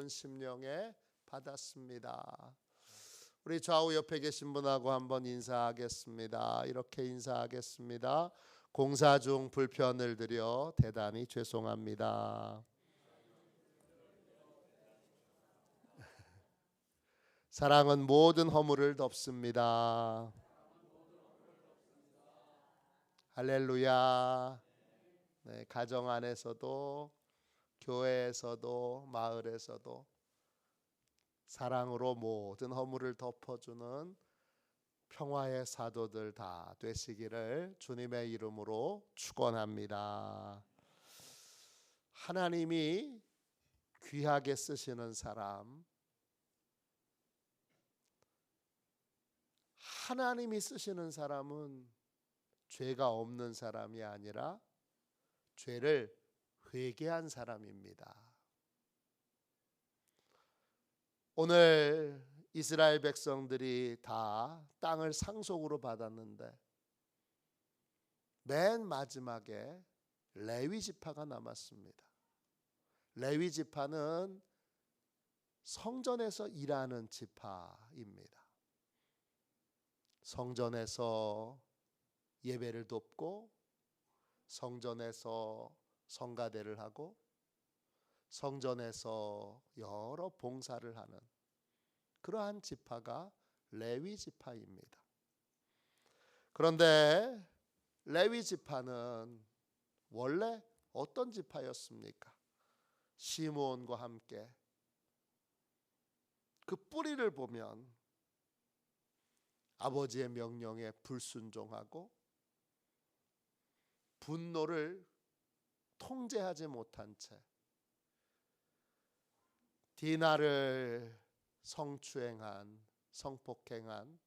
온 심령에 받았습니다. 우리 좌우 옆에 계신 분하고 한번 인사하겠습니다. 이렇게 인사하겠습니다. 공사 중 불편을 드려 대단히 죄송합니다. 사랑은 모든 허물을 덮습니다. 할렐루야. 네, 가정 안에서도 교회에서도 마을에서도 사랑으로 모든 허물을 덮어주는 평화의 사도들 다 되시기를 주님의 이름으로 축원합니다. 하나님이 귀하게 쓰시는 사람, 하나님이 쓰시는 사람은 죄가 없는 사람이 아니라 죄를 회개한 사람입니다. 오늘 이스라엘 백성들이 다 땅을 상속으로 받았는데 맨 마지막에 레위 지파가 남았습니다. 레위 지파는 성전에서 일하는 지파입니다. 성전에서 예배를 돕고 성전에서 성가대를 하고 성전에서 여러 봉사를 하는 그러한 지파가 레위 지파입니다. 그런데 레위 지파는 원래 어떤 지파였습니까? 시므온과 함께 그 뿌리를 보면 아버지의 명령에 불순종하고 분노를 통제하지 못한 채 디나를 성추행한, 성폭행한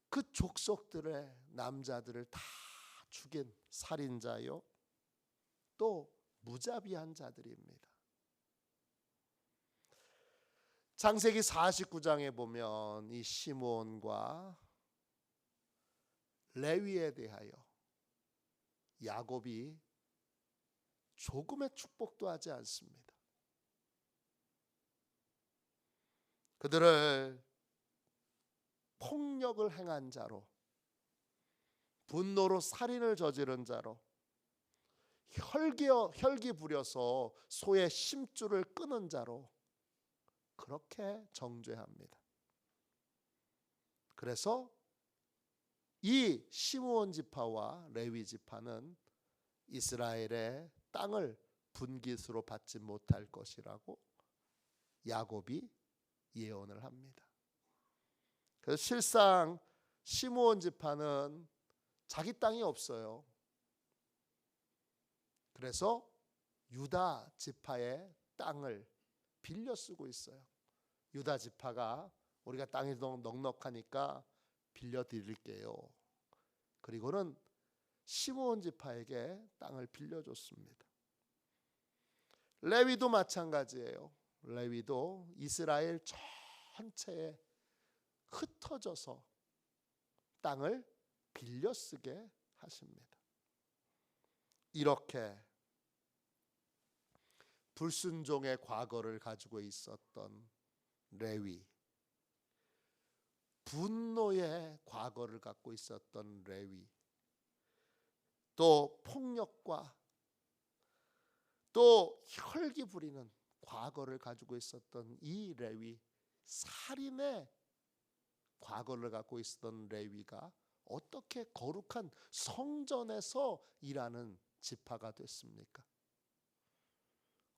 그 족속들의 남자들을 다 죽인 살인자요, 또 무자비한 자들입니다. 창세기 49장에 보면 이 시므온과 레위에 대하여 야곱이 조금의 축복도 하지 않습니다. 그들을 폭력을 행한 자로, 분노로 살인을 저지른 자로, 혈기 부려서 소의 심줄을 끊은 자로 그렇게 정죄합니다. 그래서 이 시므온 지파와 레위 지파는 이스라엘의 땅을 분깃으로 받지 못할 것이라고 야곱이 예언을 합니다. 그래서 실상 시므온 지파는 자기 땅이 없어요. 그래서 유다 지파의 땅을 빌려 쓰고 있어요. 유다 지파가 우리가 땅이 넉넉하니까 빌려 드릴게요. 그리고는 시므온 지파에게 땅을 빌려줬습니다. 레위도 마찬가지예요. 레위도 이스라엘 전체에 흩어져서 땅을 빌려 쓰게 하십니다. 이렇게 불순종의 과거를 가지고 있었던 레위, 분노의 과거를 갖고 있었던 레위, 또 폭력과 또 혈기 부리는 과거를 가지고 있었던 이 레위, 살인의 과거를 갖고 있었던 레위가 어떻게 거룩한 성전에서 일하는 지파가 됐습니까?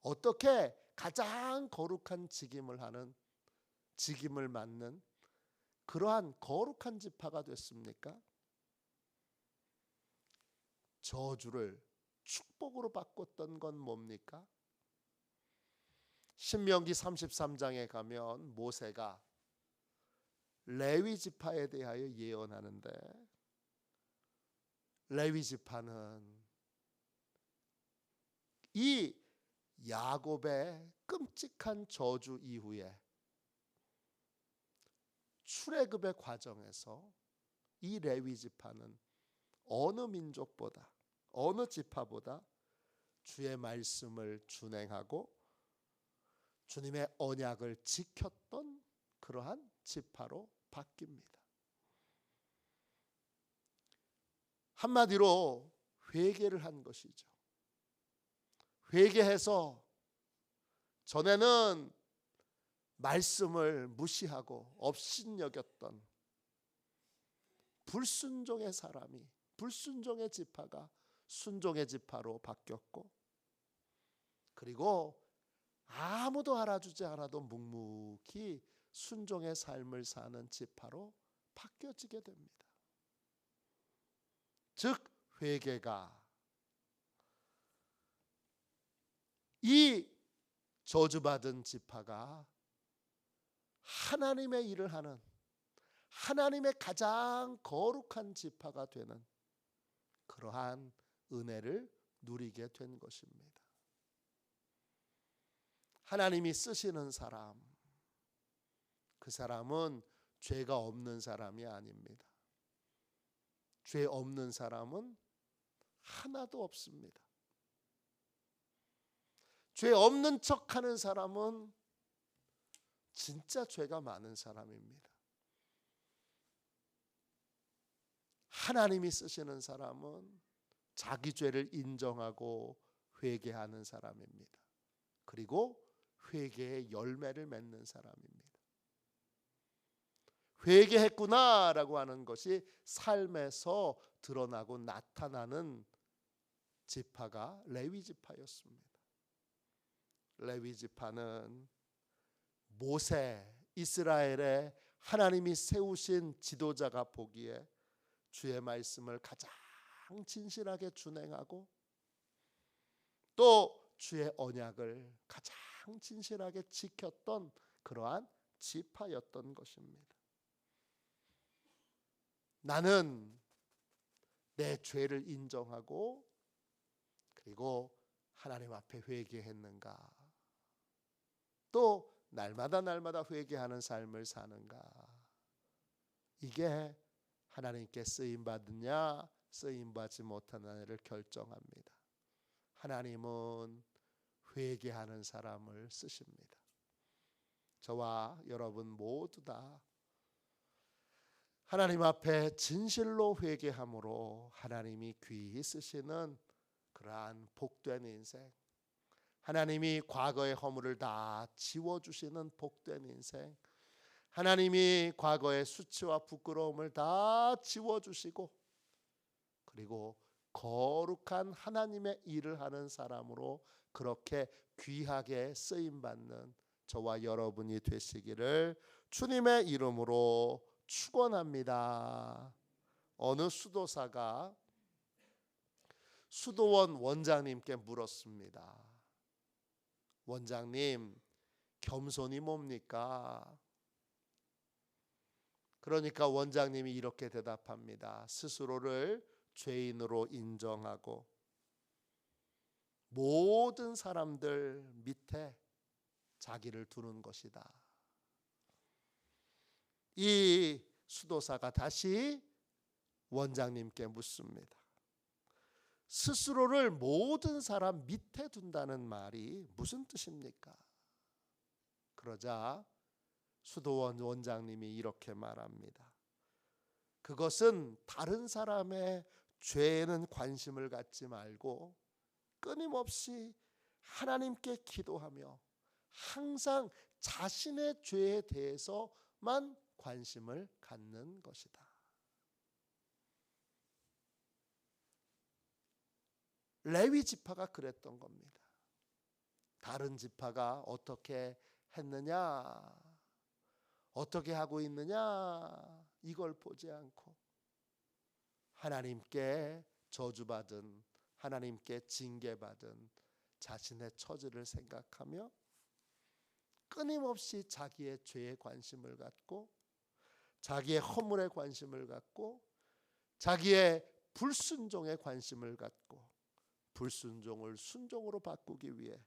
어떻게 가장 거룩한 직임을 맡는 그러한 거룩한 지파가 됐습니까? 저주를 축복으로 바꿨던 건 뭡니까? 신명기 33장에 가면 모세가 레위 지파에 대하여 예언하는데, 레위 지파는 이 야곱의 끔찍한 저주 이후에 출애굽의 과정에서 이 레위 지파는 어느 민족보다, 어느 지파보다 주의 말씀을 준행하고 주님의 언약을 지켰던 그러한 지파로 바뀝니다. 한마디로 회개를 한 것이죠. 회개해서 전에는 말씀을 무시하고 업신여겼던 불순종의 사람이, 불순종의 지파가 순종의 지파로 바뀌었고, 그리고 아무도 알아주지 않아도 묵묵히 순종의 삶을 사는 지파로 바뀌어지게 됩니다. 즉 회개가 이 저주받은 지파가 하나님의 일을 하는, 하나님의 가장 거룩한 지파가 되는 그러한 은혜를 누리게 된 것입니다. 하나님이 쓰시는 사람, 그 사람은 죄가 없는 사람이 아닙니다. 죄 없는 사람은 하나도 없습니다. 죄 없는 척하는 사람은 진짜 죄가 많은 사람입니다. 하나님이 쓰시는 사람은 자기 죄를 인정하고 회개하는 사람입니다. 그리고 회개의 열매를 맺는 사람입니다. 회개했구나라고 하는 것이 삶에서 드러나고 나타나는 지파가 레위 지파였습니다. 레위 지파는 모세, 이스라엘의 하나님이 세우신 지도자가 보기에 주의 말씀을 가장 진실하게 준행하고 또 주의 언약을 가장 진실하게 지켰던 그러한 지파였던 것입니다. 나는 내 죄를 인정하고 그리고 하나님 앞에 회개했는가? 또 날마다 회개하는 삶을 사는가? 이게 하나님께 쓰임받느냐 쓰임받지 못하느냐를 결정합니다. 하나님은 회개하는 사람을 쓰십니다. 저와 여러분 모두 다 하나님 앞에 진실로 회개함으로 하나님이 귀히 쓰시는 그러한 복된 인생, 하나님이 과거의 허물을 다 지워주시는 복된 인생, 하나님이 과거의 수치와 부끄러움을 다 지워주시고 그리고 거룩한 하나님의 일을 하는 사람으로 그렇게 귀하게 쓰임받는 저와 여러분이 되시기를 주님의 이름으로 축원합니다. 어느 수도사가 수도원 원장님께 물었습니다. 원장님, 겸손이 뭡니까? 그러니까 원장님이 이렇게 대답합니다. 스스로를 죄인으로 인정하고 모든 사람들 밑에 자기를 두는 것이다. 이 수도사가 다시 원장님께 묻습니다. 스스로를 모든 사람 밑에 둔다는 말이 무슨 뜻입니까? 그러자 수도원 원장님이 이렇게 말합니다. 그것은 다른 사람의 죄에는 관심을 갖지 말고 끊임없이 하나님께 기도하며 항상 자신의 죄에 대해서만 관심을 갖는 것이다. 레위 지파가 그랬던 겁니다. 다른 지파가 어떻게 했느냐, 어떻게 하고 있느냐 이걸 보지 않고 하나님께 저주받은, 하나님께 징계받은 자신의 처지를 생각하며 끊임없이 자기의 죄에 관심을 갖고 자기의 허물에 관심을 갖고 자기의 불순종에 관심을 갖고 불순종을 순종으로 바꾸기 위해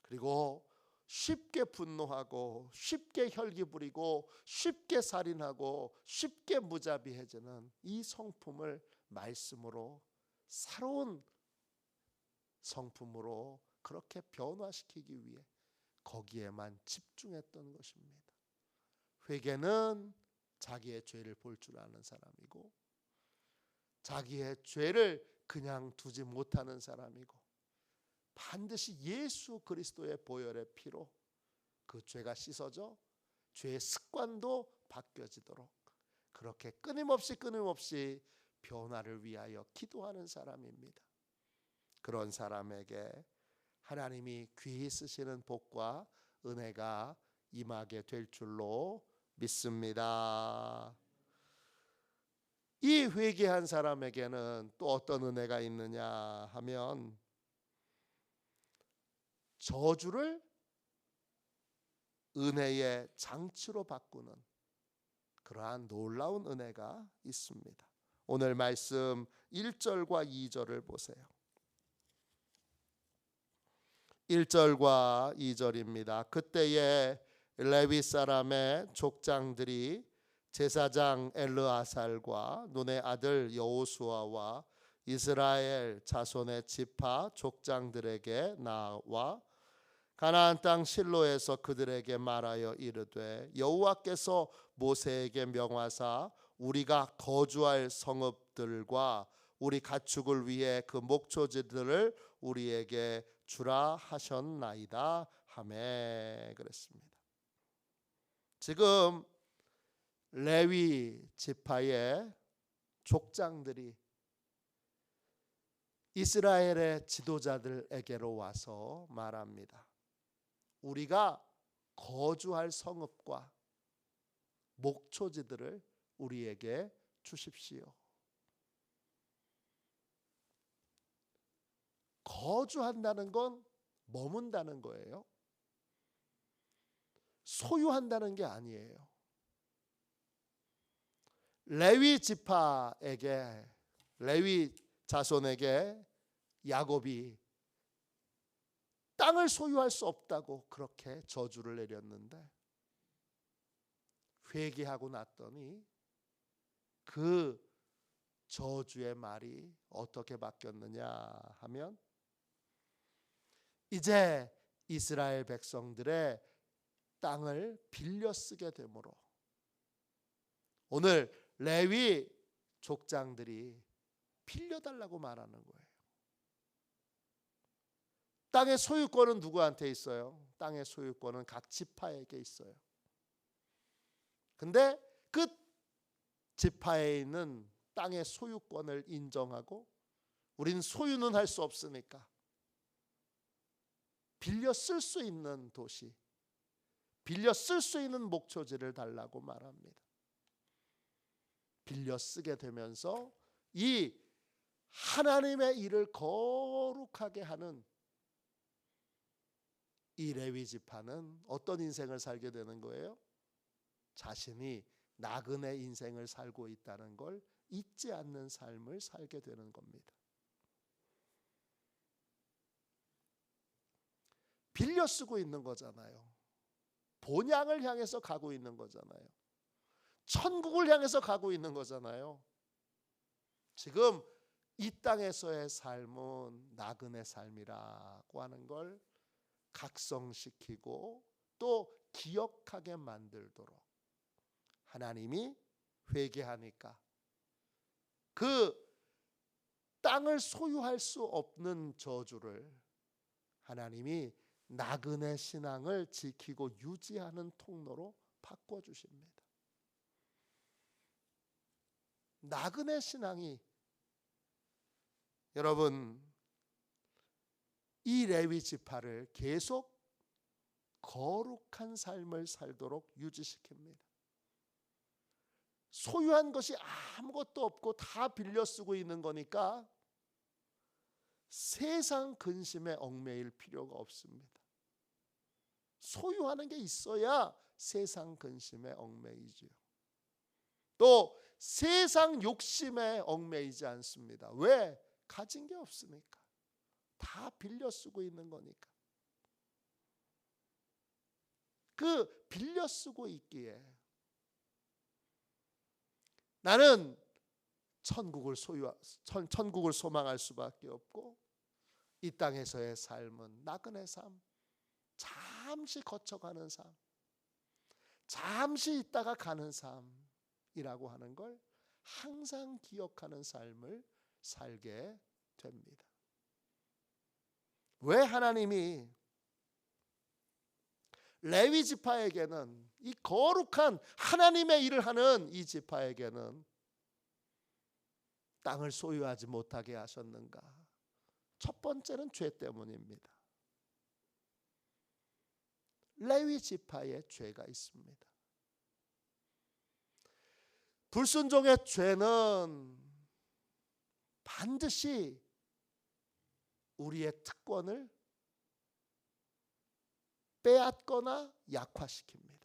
그리고 쉽게 분노하고 쉽게 혈기 부리고 쉽게 살인하고 쉽게 무자비해지는 이 성품을 말씀으로 새로운 성품으로 그렇게 변화시키기 위해 거기에만 집중했던 것입니다. 회개는 자기의 죄를 볼 줄 아는 사람이고, 자기의 죄를 그냥 두지 못하는 사람이고, 반드시 예수 그리스도의 보혈의 피로 그 죄가 씻어져 죄의 습관도 바뀌어지도록 그렇게 끊임없이 변화를 위하여 기도하는 사람입니다. 그런 사람에게 하나님이 귀히 쓰시는 복과 은혜가 임하게 될 줄로 믿습니다. 이 회개한 사람에게는 또 어떤 은혜가 있느냐 하면, 저주를 은혜의 장치로 바꾸는 그러한 놀라운 은혜가 있습니다. 오늘 말씀 1절과 2절을 보세요. 1절과 2절입니다. 그때에 레위 사람의 족장들이 제사장 엘르아살과 눈의 아들 여호수아와 이스라엘 자손의 지파 족장들에게 나와 가나안 땅 실로에서 그들에게 말하여 이르되, 여호와께서 모세에게 명하사 우리가 거주할 성읍들과 우리 가축을 위해 그 목초지들을 우리에게 주라 하셨나이다 하매 그랬습니다. 지금 레위 지파의 족장들이 이스라엘의 지도자들에게로 와서 말합니다. 우리가 거주할 성읍과 목초지들을 우리에게 주십시오. 거주한다는 건 머문다는 거예요. 소유한다는 게 아니에요. 레위 지파에게, 레위 자손에게 야곱이 땅을 소유할 수 없다고 그렇게 저주를 내렸는데, 회개하고 났더니 그 저주의 말이 어떻게 바뀌었느냐 하면, 이제 이스라엘 백성들의 땅을 빌려 쓰게 되므로 오늘 레위 족장들이 빌려달라고 말하는 거예요. 땅의 소유권은 누구한테 있어요? 땅의 소유권은 각 지파에게 있어요. 근데 그 지파에 있는 땅의 소유권을 인정하고, 우린 소유는 할 수 없으니까 빌려 쓸 수 있는 도시, 빌려 쓸 수 있는 목초지를 달라고 말합니다. 빌려 쓰게 되면서 이 하나님의 일을 거룩하게 하는 이 레위 지파는 어떤 인생을 살게 되는 거예요? 자신이 나그네 인생을 살고 있다는 걸 잊지 않는 삶을 살게 되는 겁니다. 빌려 쓰고 있는 거잖아요. 본향을 향해서 가고 있는 거잖아요. 천국을 향해서 가고 있는 거잖아요. 지금 이 땅에서의 삶은 나그네 삶이라고 하는 걸 각성시키고 또 기억하게 만들도록 하나님이 회개하니까 그 땅을 소유할 수 없는 저주를 하나님이 나그네 신앙을 지키고 유지하는 통로로 바꿔주십니다. 나그네 신앙이, 여러분, 이 레위 지파를 계속 거룩한 삶을 살도록 유지시킵니다. 소유한 것이 아무것도 없고 다 빌려 쓰고 있는 거니까 세상 근심에 얽매일 필요가 없습니다. 소유하는 게 있어야 세상 근심에 얽매이지요. 또 세상 욕심에 얽매이지 않습니다. 왜? 가진 게 없으니까. 다 빌려 쓰고 있는 거니까. 그 빌려 쓰고 있기에 나는 천국을 소망할 수밖에 없고 이 땅에서의 삶은 나그네 삶, 잠시 거쳐가는 삶, 잠시 있다가 가는 삶이라고 하는 걸 항상 기억하는 삶을 살게 됩니다. 왜 하나님이 레위 지파에게는, 이 거룩한 하나님의 일을 하는 이 지파에게는 땅을 소유하지 못하게 하셨는가? 첫 번째는 죄 때문입니다. 레위 지파에 죄가 있습니다. 불순종의 죄는 반드시 우리의 특권을 빼앗거나 약화시킵니다.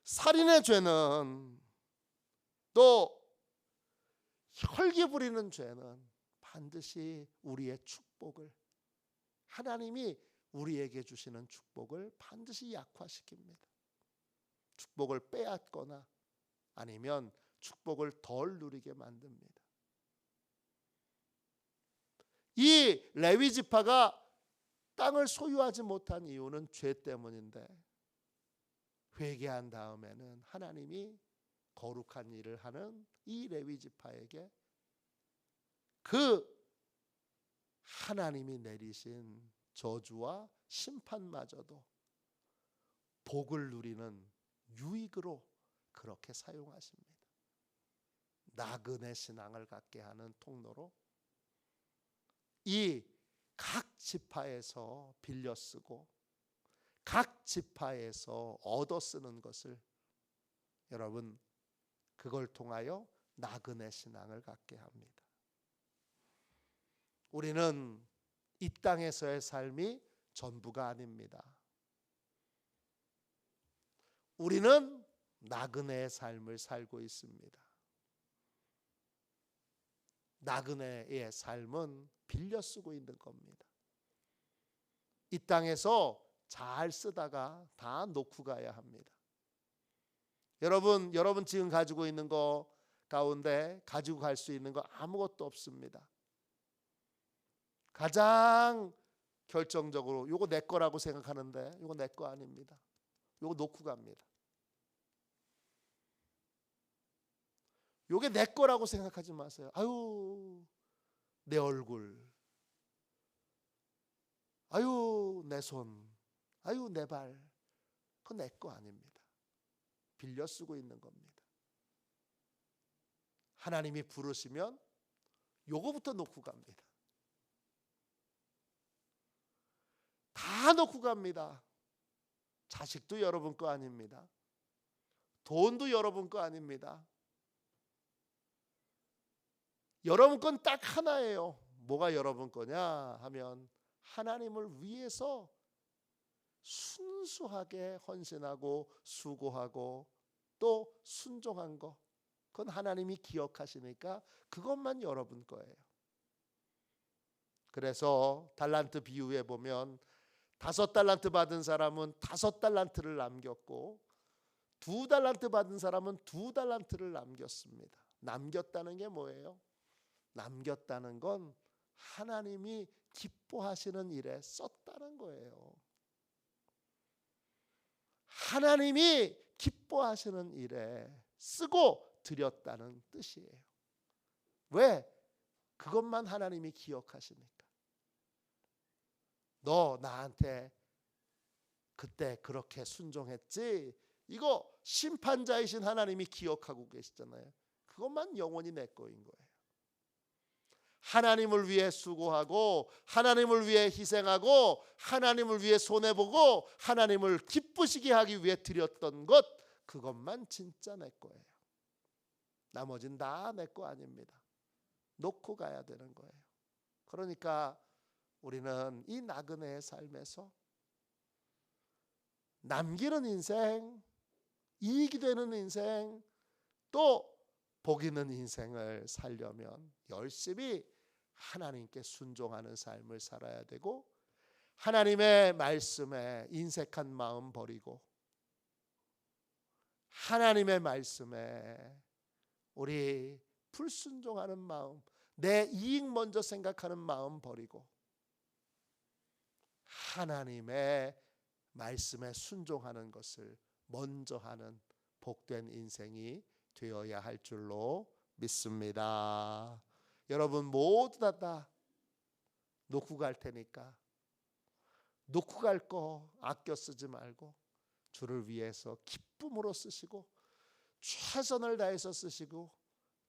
살인의 죄는, 또 혈기 부리는 죄는 반드시 우리의 축복을, 하나님이 우리에게 주시는 축복을 반드시 약화시킵니다. 축복을 빼앗거나 아니면 축복을 덜 누리게 만듭니다. 이 레위 지파가 땅을 소유하지 못한 이유는 죄 때문인데, 회개한 다음에는 하나님이 거룩한 일을 하는 이 레위 지파에게 그 하나님이 내리신 저주와 심판마저도 복을 누리는 유익으로 그렇게 사용하십니다. 나그네 신앙을 갖게 하는 통로로 이 각 지파에서 빌려 쓰고 각 지파에서 얻어 쓰는 것을, 여러분, 그걸 통하여 나그네 신앙을 갖게 합니다. 우리는 이 땅에서의 삶이 전부가 아닙니다. 우리는 나그네의 삶을 살고 있습니다. 나그네의 삶은 빌려 쓰고 있는 겁니다. 이 땅에서 잘 쓰다가 다 놓고 가야 합니다. 여러분 지금 가지고 있는 거 가운데 가지고 갈 수 있는 거 아무것도 없습니다. 가장 결정적으로 요거 내 거라고 생각하는데 요거 내 거 아닙니다. 요거 놓고 갑니다. 요게 내 거라고 생각하지 마세요. 아유, 내 얼굴, 아유, 내 손, 아유, 내 발, 그거 내 거 아닙니다. 빌려 쓰고 있는 겁니다. 하나님이 부르시면 요거부터 놓고 갑니다. 다 놓고 갑니다. 자식도 여러분 거 아닙니다. 돈도 여러분 거 아닙니다. 여러분 건 딱 하나예요. 뭐가 여러분 거냐 하면 하나님을 위해서 순수하게 헌신하고 수고하고 또 순종한 거, 그건 하나님이 기억하시니까 그것만 여러분 거예요. 그래서 달란트 비유에 보면 5달란트 받은 사람은 5달란트를 남겼고 2달란트 받은 사람은 2달란트를 남겼습니다. 남겼다는 게 뭐예요? 남겼다는 건 하나님이 기뻐하시는 일에 썼다는 거예요. 하나님이 기뻐하시는 일에 쓰고 드렸다는 뜻이에요. 왜? 그것만 하나님이 기억하시니까. 너 나한테 그때 그렇게 순종했지? 이거 심판자이신 하나님이 기억하고 계시잖아요. 그것만 영원히 내 거인 거예요. 하나님을 위해 수고하고 하나님을 위해 희생하고 하나님을 위해 손해보고 하나님을 기쁘시게 하기 위해 드렸던 것, 그것만 진짜 내 거예요. 나머진 다 내 거 아닙니다. 놓고 가야 되는 거예요. 그러니까 우리는 이 나그네의 삶에서 남기는 인생, 이익이 되는 인생, 또 복 있는 인생을 살려면 열심히 하나님께 순종하는 삶을 살아야 되고, 하나님의 말씀에 인색한 마음 버리고 하나님의 말씀에 우리 불순종하는 마음, 내 이익 먼저 생각하는 마음 버리고 하나님의 말씀에 순종하는 것을 먼저 하는 복된 인생이 되어야 할 줄로 믿습니다. 여러분 모두 다 놓고 갈 테니까 놓고 갈 거 아껴 쓰지 말고 주를 위해서 기쁨으로 쓰시고 최선을 다해서 쓰시고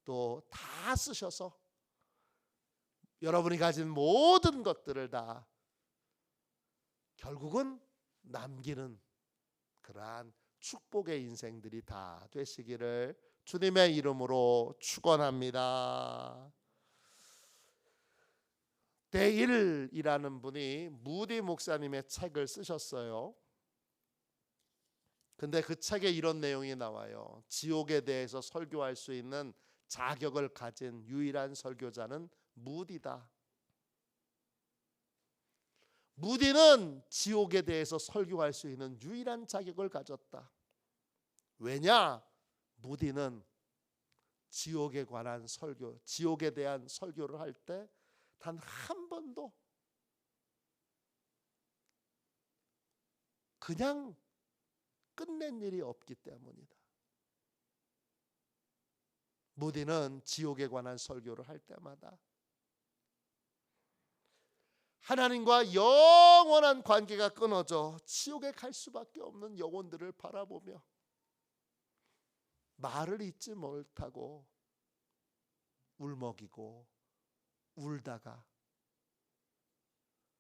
또 다 쓰셔서 여러분이 가진 모든 것들을 다 결국은 남기는 그러한 축복의 인생들이 다 되시기를 주님의 이름으로 축원합니다. 데일이라는 분이 무디 목사님의 책을 쓰셨어요. 근데 그 책에 이런 내용이 나와요. 지옥에 대해서 설교할 수 있는 자격을 가진 유일한 설교자는 무디다. 무디는 지옥에 대해서 설교할 수 있는 유일한 자격을 가졌다. 왜냐? 무디는 지옥에 관한 설교, 지옥에 대한 설교를 할 때 단 한 번도 그냥 끝낸 일이 없기 때문이다. 무디는 지옥에 관한 설교를 할 때마다 하나님과 영원한 관계가 끊어져 지옥에 갈 수밖에 없는 영혼들을 바라보며 말을 잇지 못하고 울먹이고 울다가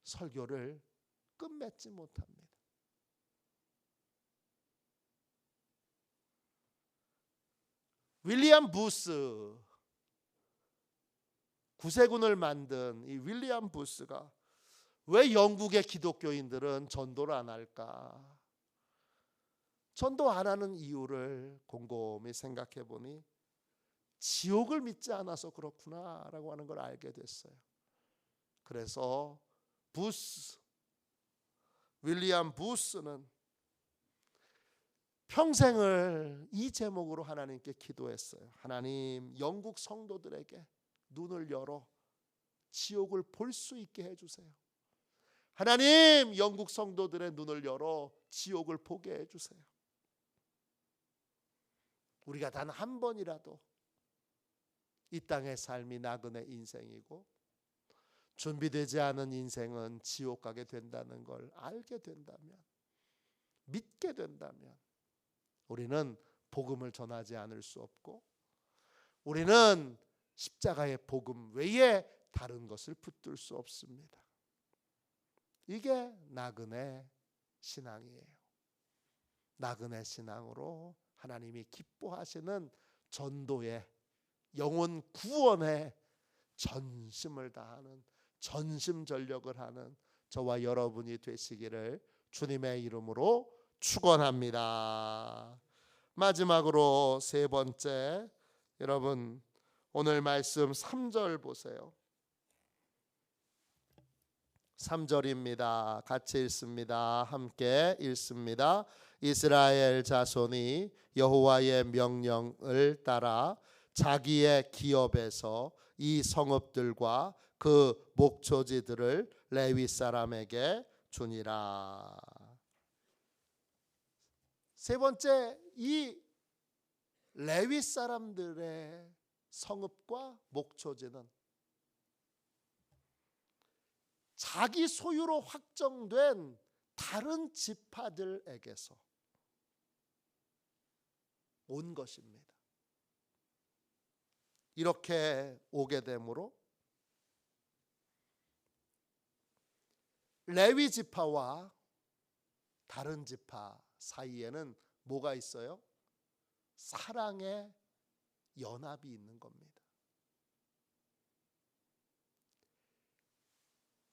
설교를 끝맺지 못합니다. 윌리엄 부스, 구세군을 만든 이 윌리엄 부스가 왜 영국의 기독교인들은 전도를 안 할까? 전도 안 하는 이유를 곰곰이 생각해 보니 지옥을 믿지 않아서 그렇구나라고 하는 걸 알게 됐어요. 그래서 윌리엄 부스는 평생을 이 제목으로 하나님께 기도했어요. 하나님, 영국 성도들에게 눈을 열어 지옥을 볼 수 있게 해주세요. 하나님, 영국 성도들의 눈을 열어 지옥을 보게 해주세요. 우리가 단 한 번이라도 이 땅의 삶이 나그네 인생이고 준비되지 않은 인생은 지옥 가게 된다는 걸 알게 된다면, 믿게 된다면 우리는 복음을 전하지 않을 수 없고 우리는 십자가의 복음 외에 다른 것을 붙들 수 없습니다. 이게 나그네 신앙이에요. 나그네 신앙으로 하나님이 기뻐하시는 전도의 영혼 구원에 전심을 다하는 전심전력을 하는 저와 여러분이 되시기를 주님의 이름으로 축원합니다. 마지막으로 세 번째, 여러분 오늘 말씀 3절 보세요. 3절입니다. 같이 읽습니다. 함께 읽습니다. 이스라엘 자손이 여호와의 명령을 따라 자기의 기업에서 이 성읍들과 그 목초지들을 레위 사람에게 주니라. 세 번째, 이 레위 사람들의 성읍과 목초지는 자기 소유로 확정된 다른 지파들에게서 온 것입니다. 이렇게 오게 되므로 레위 지파와 다른 지파 사이에는 뭐가 있어요? 사랑의 연합이 있는 겁니다.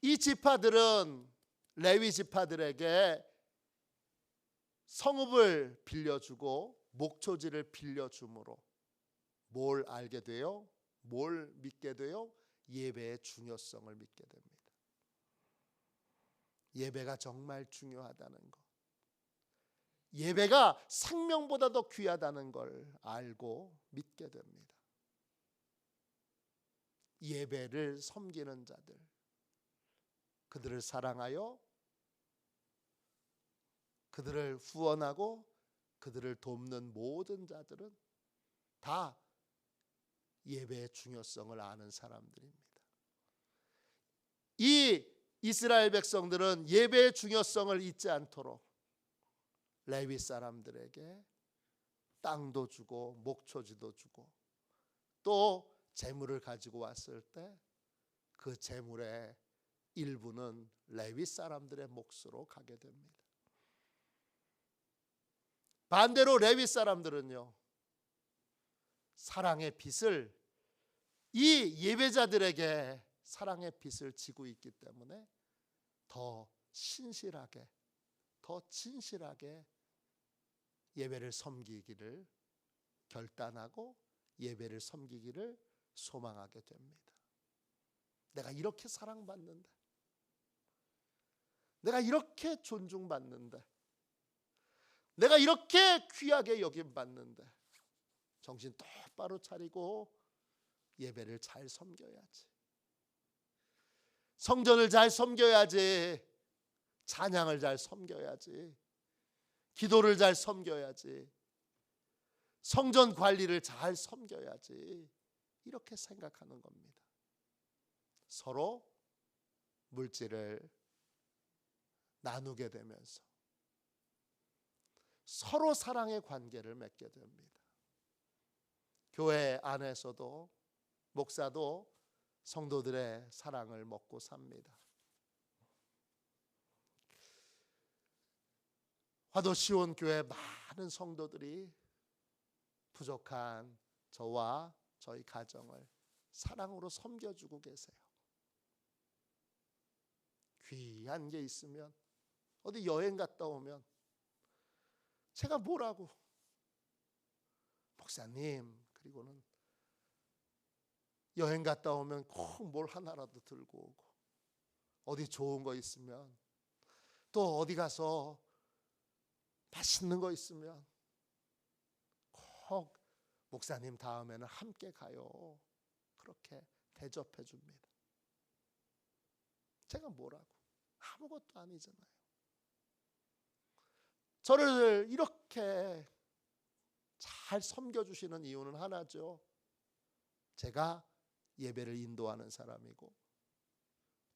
이 지파들은 레위 지파들에게 성읍을 빌려주고 목초지를 빌려주므로 뭘 알게 돼요? 뭘 믿게 돼요? 예배의 중요성을 믿게 됩니다. 예배가 정말 중요하다는 것, 예배가 생명보다 더 귀하다는 걸 알고 믿게 됩니다. 예배를 섬기는 자들, 그들을 사랑하여 그들을 후원하고 그들을 돕는 모든 자들은 다 예배의 중요성을 아는 사람들입니다. 이 이스라엘 백성들은 예배의 중요성을 잊지 않도록 레위 사람들에게 땅도 주고 목초지도 주고 또 재물을 가지고 왔을 때 그 재물의 일부는 레위 사람들의 몫으로 가게 됩니다. 반대로 레위 사람들은요, 사랑의 빚을 이 예배자들에게 사랑의 빚을 지고 있기 때문에 더 신실하게, 더 진실하게 예배를 섬기기를 결단하고 예배를 섬기기를 소망하게 됩니다. 내가 이렇게 사랑받는데, 내가 이렇게 존중받는데, 내가 이렇게 귀하게 여김받는데 정신 똑바로 차리고 예배를 잘 섬겨야지, 성전을 잘 섬겨야지, 찬양을 잘 섬겨야지, 기도를 잘 섬겨야지, 성전 관리를 잘 섬겨야지, 이렇게 생각하는 겁니다. 서로 물질을 나누게 되면서 서로 사랑의 관계를 맺게 됩니다. 교회 안에서도 목사도 성도들의 사랑을 먹고 삽니다. 화도시온 교회 많은 성도들이 부족한 저와 저희 가정을 사랑으로 섬겨주고 계세요. 귀한 게 있으면, 어디 여행 갔다 오면 제가 뭐라고, 목사님, 그리고는 여행 갔다 오면 꼭 뭘 하나라도 들고 오고, 어디 좋은 거 있으면, 또 어디 가서 맛있는 거 있으면 꼭 목사님 다음에는 함께 가요, 그렇게 대접해 줍니다. 제가 뭐라고, 아무것도 아니잖아요. 저를 이렇게 잘 섬겨주시는 이유는 하나죠. 제가 예배를 인도하는 사람이고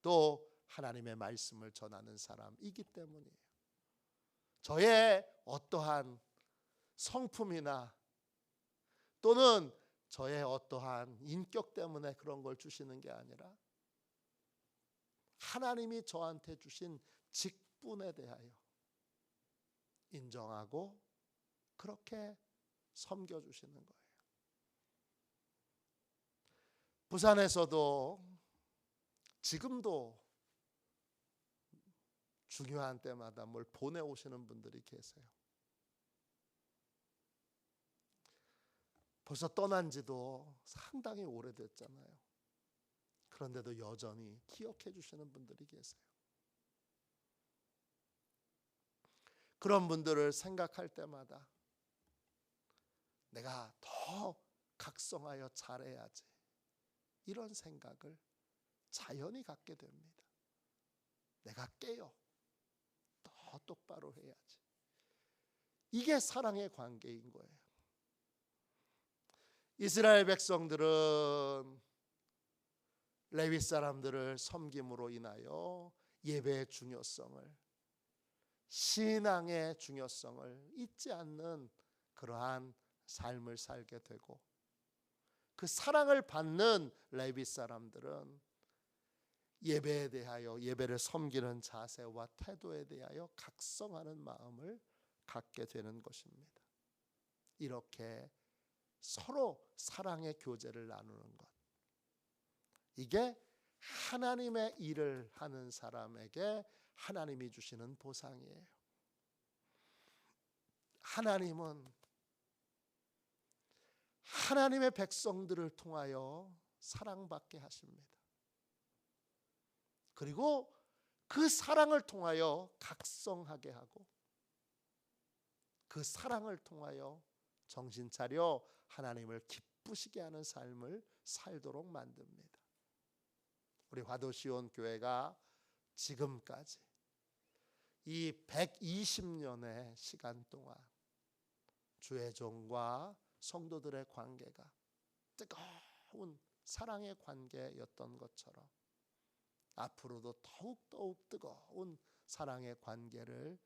또 하나님의 말씀을 전하는 사람이기 때문이에요. 저의 어떠한 성품이나 또는 저의 어떠한 인격 때문에 그런 걸 주시는 게 아니라 하나님이 저한테 주신 직분에 대하여 인정하고 그렇게 섬겨주시는 거예요. 부산에서도 지금도 중요한 때마다 뭘 보내오시는 분들이 계세요. 벌써 떠난 지도 상당히 오래됐잖아요. 그런데도 여전히 기억해 주시는 분들이 계세요. 그런 분들을 생각할 때마다 내가 더 각성하여 잘해야지, 이런 생각을 자연히 갖게 됩니다. 내가 깨요, 더 똑바로 해야지. 이게 사랑의 관계인 거예요. 이스라엘 백성들은 레위 사람들을 섬김으로 인하여 예배의 중요성을, 신앙의 중요성을 잊지 않는 그러한 삶을 살게 되고, 그 사랑을 받는 레위 사람들은 예배에 대하여, 예배를 섬기는 자세와 태도에 대하여 각성하는 마음을 갖게 되는 것입니다. 이렇게 서로 사랑의 교제를 나누는 것, 이게 하나님의 일을 하는 사람에게 하나님이 주시는 보상이에요. 하나님은 하나님의 백성들을 통하여 사랑받게 하십니다. 그리고 그 사랑을 통하여 각성하게 하고, 그 사랑을 통하여 정신 차려 하나님을 기쁘시게 하는 삶을 살도록 만듭니다. 우리 화도시온 교회가 지금까지 이 120년의 시간 동안 주의 종과 성도들의 관계가 뜨거운 사랑의 관계였던 것처럼 앞으로도 더욱 뜨거운 사랑의 관계를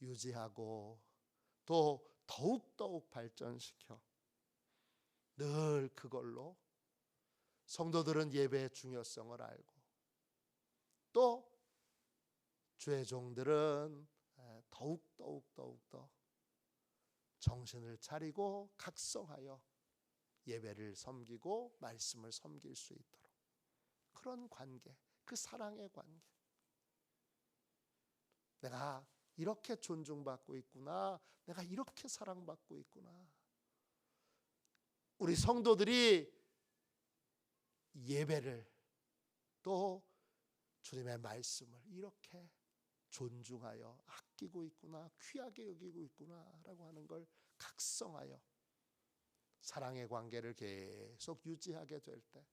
유지하고 또 더욱 발전시켜 늘 그걸로 성도들은 예배의 중요성을 알고 또 주의 종들은 더욱 더 정신을 차리고 각성하여 예배를 섬기고 말씀을 섬길 수 있도록 그런 관계, 그 사랑의 관계. 내가 이렇게 존중받고 있구나. 내가 이렇게 사랑받고 있구나. 우리 성도들이 예배를 또 주님의 말씀을 이렇게 존중하여 아끼고 있구나, 귀하게 여기고 있구나라고 하는 걸 각성하여 사랑의 관계를 계속 유지하게 될 때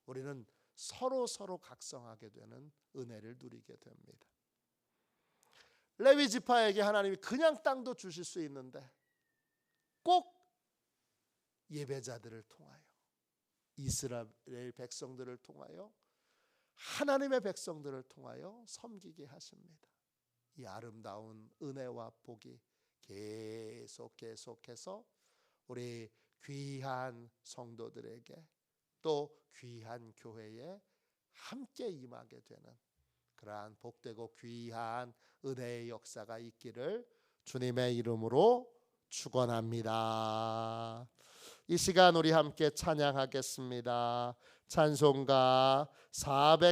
우리는 서로 각성하게 되는 은혜를 누리게 됩니다. 레위 지파에게 하나님이 그냥 땅도 주실 수 있는데 꼭 예배자들을 통하여 이스라엘 백성들을 통하여 하나님의 백성들을 통하여 섬기게 하십니다. 이 아름다운 은혜와 복이 계속해서 우리 귀한 성도들에게 또 귀한 교회에 함께 임하게 되는 그러한 복되고 귀한 은혜의 역사가 있기를 주님의 이름으로 축원합니다. 이 시간 우리 함께 찬양하겠습니다. 찬송가 400